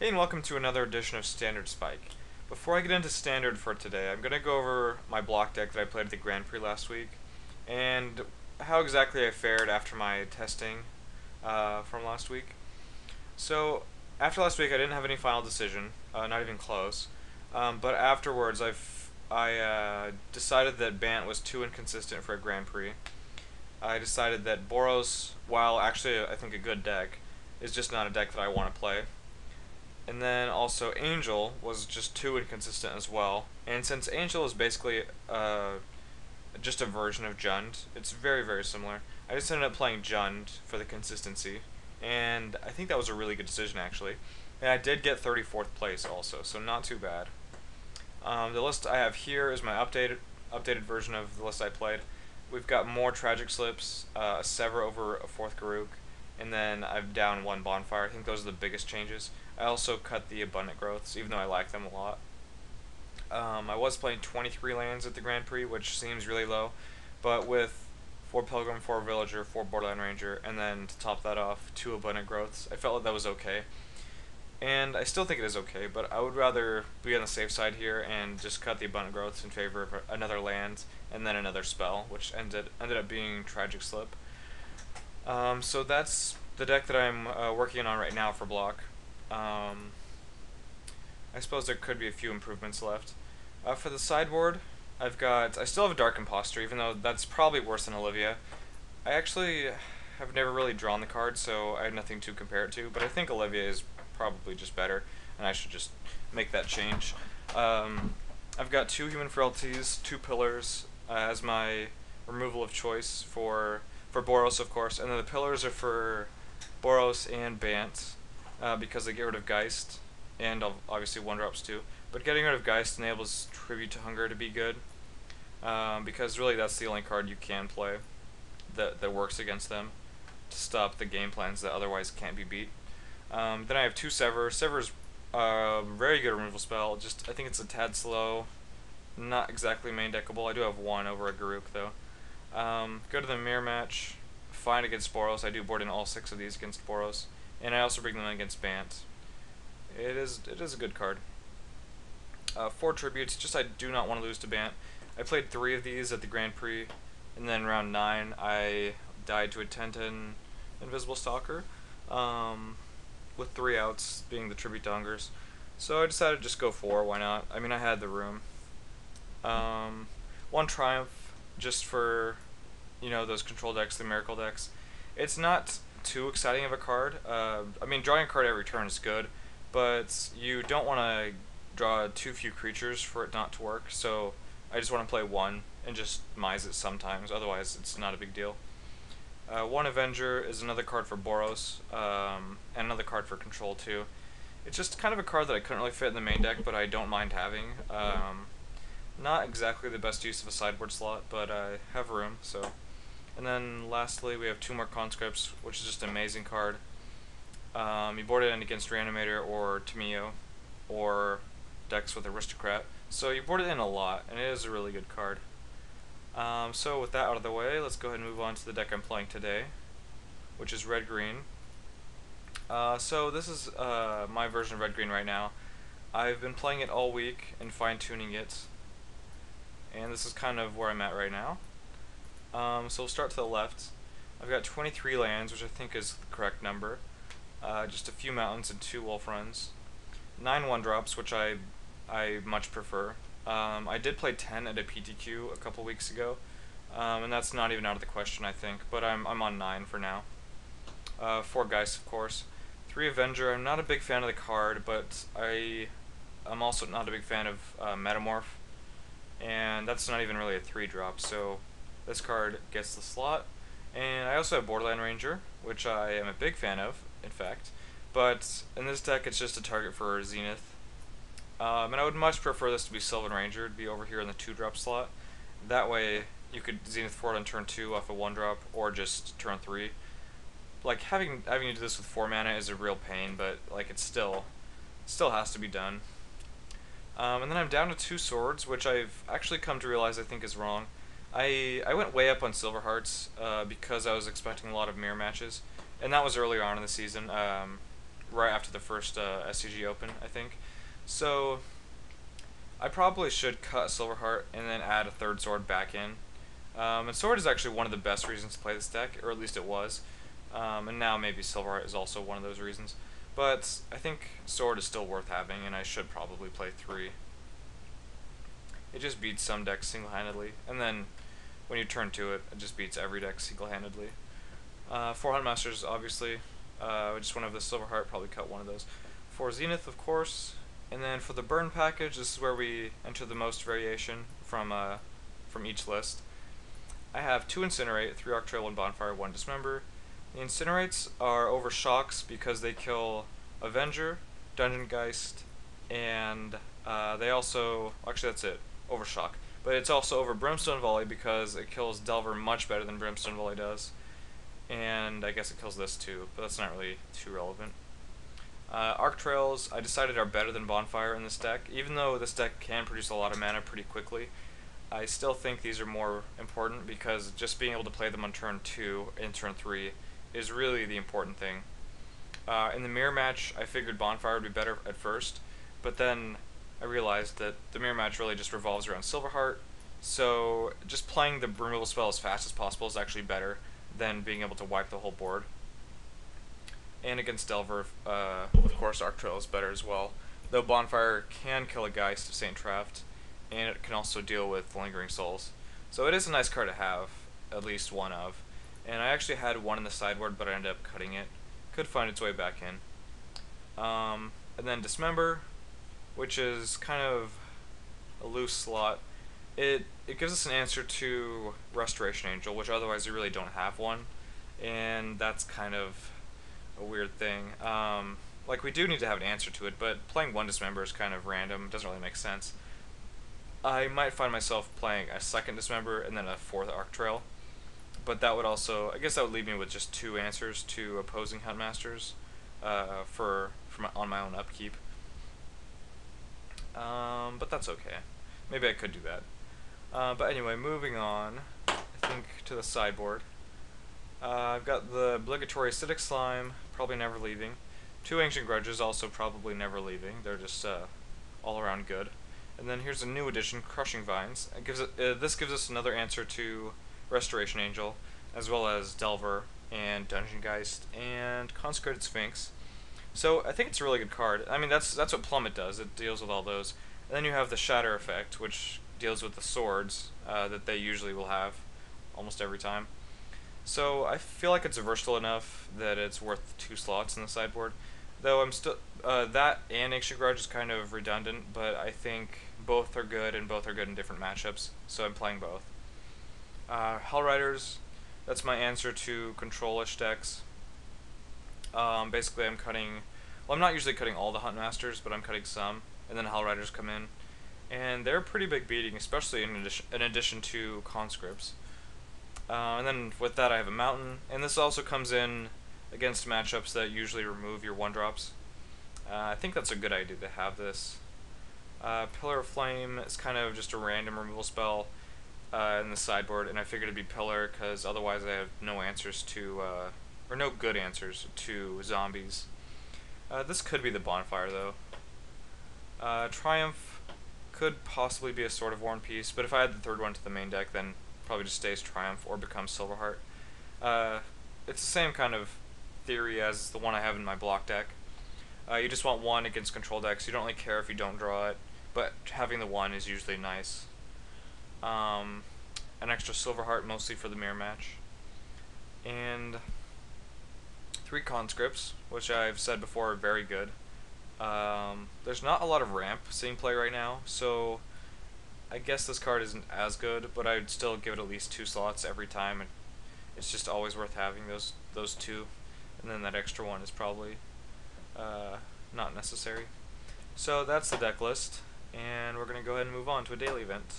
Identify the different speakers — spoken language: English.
Speaker 1: Hey, and welcome to another edition of Standard Spike. Before I get into Standard for today, I'm going to go over my block deck that I played at the Grand Prix last week, and how exactly I fared after my testing from last week. So, after last week, I didn't have any final decision, not even close. But afterwards, I decided that Bant was too inconsistent for a Grand Prix. I decided that Boros, while actually I think a good deck, is just not a deck that I want to play. And then also Angel was just too inconsistent as well. And since Angel is basically just a version of Jund, it's very similar. I just ended up playing Jund for the consistency, and I think that was a really good decision actually. And I did get 34th place also, so not too bad. The list I have here is my updated version of the list I played. We've got more Tragic Slips, a Sever over a 4th Garuk, and then I've down 1 Bonfire. I think those are the biggest changes. I also cut the Abundant Growths, even though I like them a lot. I was playing 23 lands at the Grand Prix, which seems really low, but with 4 Pilgrim, 4 Villager, 4 Borderland Ranger, and then to top that off, 2 Abundant Growths, I felt like that was okay. And I still think it is okay, but I would rather be on the safe side here and just cut the Abundant Growths in favor of another land and then another spell, which ended up being Tragic Slip. So that's the deck that I'm working on right now for block. Um, I suppose there could be a few improvements left. For the sideboard, I still have a Dark Imposter, even though that's probably worse than Olivia. I actually have never really drawn the card, so I have nothing to compare it to, but I think Olivia is probably just better, and I should just make that change. I've got 2 Human Frailties, 2 Pillars as my removal of choice for Boros, of course, and then the Pillars are for Boros and Bant, because they get rid of Geist, and obviously 1-drops too. But getting rid of Geist enables Tribute to Hunger to be good, because really that's the only card you can play that works against them to stop the game plans that otherwise can't be beat. Then I have 2 Sever. Sever's a very good removal spell. Just I think it's a tad slow, not exactly main deckable. I do have 1 over a Garuk though. Go to the mirror match. Fine against Boros. I do board in all 6 of these against Boros, and I also bring them in against Bant. It is a good card. 4 tributes. Just I do not want to lose to Bant. I played 3 of these at the Grand Prix, and then round 9 I died to a 10/10 Invisible Stalker, with 3 outs being the tribute to Hungers. So I decided to just go 4. Why not? I mean, I had the room. 1 Triumph just for those control decks, the miracle decks. It's not too exciting of a card. I mean, drawing a card every turn is good, but you don't want to draw too few creatures for it not to work. So I just want to play 1 and just mise it sometimes. Otherwise, it's not a big deal. 1 Avenger is another card for Boros, and another card for control too. It's just kind of a card that I couldn't really fit in the main deck, but I don't mind having. Not exactly the best use of a sideboard slot, but I have room, so. And then lastly, we have 2 more Conscripts, which is just an amazing card. You board it in against Reanimator or Tamio, or decks with Aristocrat. So you board it in a lot, and it is a really good card. So with that out of the way, let's go ahead and move on to the deck I'm playing today, which is Red-Green. So this is my version of Red-Green right now. I've been playing it all week and fine-tuning it, and this is kind of where I'm at right now. So we'll start to the left. I've got 23 lands, which I think is the correct number. Just a few mountains and 2 wolf runs. 9 1-drops, which I much prefer. I did play 10 at a PTQ a couple weeks ago, and that's not even out of the question, I think. But I'm on 9 for now. 4 Geist, of course. 3 Avenger. I'm not a big fan of the card, but I'm also not a big fan of Metamorph, and that's not even really a 3-drop. So this card gets the slot. And I also have Borderland Ranger, which I am a big fan of, in fact. But in this deck, it's just a target for Zenith. And I would much prefer this to be Sylvan Ranger, to be over here in the 2-drop slot. That way, you could Zenith forward on turn 2 off a 1-drop, or just turn 3. Like, having to do this with 4 mana is a real pain, but, like, it still has to be done. And then I'm down to 2 swords, which I've actually come to realize I think is wrong. I went way up on Silver Hearts because I was expecting a lot of mirror matches, and that was earlier on in the season. right after the first SCG open, I think. So I probably should cut Silverheart and then add a third sword back in. And sword is actually one of the best reasons to play this deck, or at least it was. And now maybe Silverheart is also one of those reasons. But I think sword is still worth having, and I should probably play 3. It just beats some decks single-handedly, and then when you turn to it, it just beats every deck single-handedly. 4 Huntmasters, obviously. I just want to have the Silverheart, probably cut one of those. 4 Zenith, of course. And then for the burn package, this is where we enter the most variation from each list. I have 2 Incinerate, 3 Arc Trail, 1 Bonfire, 1 Dismember. The Incinerates are over Shocks because they kill Avenger, Dungeon Geist, and they also, actually that's it, over Shock. But it's also over Brimstone Volley because it kills Delver much better than Brimstone Volley does. And I guess it kills this too, but that's not really too relevant. Arc Trails, I decided, are better than Bonfire in this deck. Even though this deck can produce a lot of mana pretty quickly, I still think these are more important because just being able to play them on turn 2 and turn 3 is really the important thing. In the mirror match, I figured Bonfire would be better at first, but then I realized that the mirror match really just revolves around Silverheart, so just playing the removal spell as fast as possible is actually better than being able to wipe the whole board. And against Delver, of course, Arc Trail is better as well, though Bonfire can kill a Geist of Saint Traft, and it can also deal with Lingering Souls. So it is a nice card to have, at least one of. And I actually had one in the sideboard, but I ended up cutting it. Could find its way back in. And then Dismember, which is kind of a loose slot. It gives us an answer to Restoration Angel, which otherwise you really don't have one. And that's kind of a weird thing. Like, we do need to have an answer to it, but playing 1 Dismember is kind of random. It doesn't really make sense. I might find myself playing a 2nd Dismember and then a 4th Arc Trail. But that would also, I guess that would leave me with just 2 answers to opposing Huntmasters on my own upkeep. But that's okay. Maybe I could do that. But anyway, moving on, I think, to the sideboard. I've got the obligatory Acidic Slime, probably never leaving. 2 Ancient Grudges, also probably never leaving. They're just all around good. And then here's a new addition, Crushing Vines. This gives us another answer to Restoration Angel, as well as Delver and Dungeon Geist and Consecrated Sphinx. So I think it's a really good card. I mean, that's what Plummet does. It deals with all those. And then you have the Shatter effect, which deals with the swords that they usually will have almost every time. So I feel like it's versatile enough that it's worth 2 slots in the sideboard. Though I'm still that and Ancient Grudge is kind of redundant, but I think both are good and both are good in different matchups. So I'm playing both. Hellriders, that's my answer to control-ish decks. Basically I'm cutting, well, I'm not usually cutting all the Huntmasters, but I'm cutting some, and then Hellriders come in. And they're a pretty big beating, especially in addition to conscripts. And then with that I have a Mountain, and this also comes in against matchups that usually remove your 1-drops. I think that's a good idea to have this. Pillar of Flame is kind of just a random removal spell in the sideboard, and I figured it'd be Pillar because otherwise I have no answers to, or no good answers to zombies. This could be the Bonfire though. Triumph could possibly be a Sword of War and Peace, but if I add the 3rd one to the main deck, then probably just stays Triumph or becomes Silverheart. It's the same kind of theory as the one I have in my block deck. You just want 1 against control decks. You don't really care if you don't draw it, but having the 1 is usually nice. An extra Silverheart mostly for the mirror match. And 3 conscripts, which I've said before are very good. There's not a lot of ramp seeing play right now, so I guess this card isn't as good, but I'd still give it at least 2 slots every time. And it's just always worth having those 2, and then that extra 1 is probably not necessary. So that's the deck list, and we're going to go ahead and move on to a daily event.